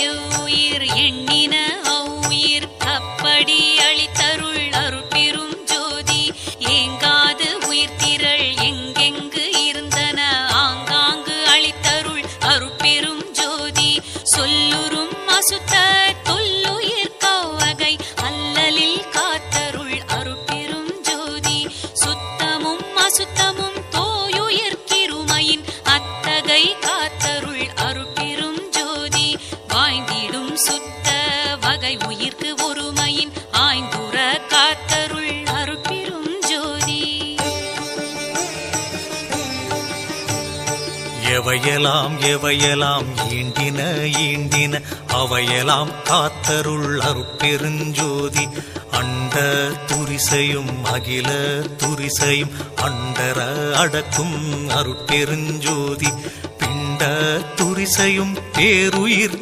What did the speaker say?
எவ்வுயிர் எண்ணின அவ்வுயிர் அப்படி அளித்தருள் அருட்பெரும் ஜோதி ஏங்காது உயிர்த்திரள் எங்கெங்கு இருந்தன ஆங்காங்கு அளித்தருள் அருட்பெரும் ஜோதி சொல்லுறும் அசுத்த தொல்லுயிர் கவ்வகை அல்லலில் காத்தருள் அருட்பெரும் ஜோதி சுத்தமும் அசுத்தமும் தோயுயிர் கிருமையின் அத்தகை காத்தருள் அருட்பெரும் ஜோதி வாய்ந்திடும் சுத்த வகை உயிர்க்கு ஒருமையின் ஆய்ந்துர காத்தருள் அருட்பெரும் ஜோதி எவையெல்லாம் எவையெல்லாம் ஈண்டின ஈண்டின அவையெல்லாம் காத்தருள் அருட்பெருஞ்சோதி அண்ட துரிசையும் அகில துரிசையும் அண்டர அடக்கும் அருட்பெருஞ்சோதி பிண்ட துரிசையும் பேருயிர்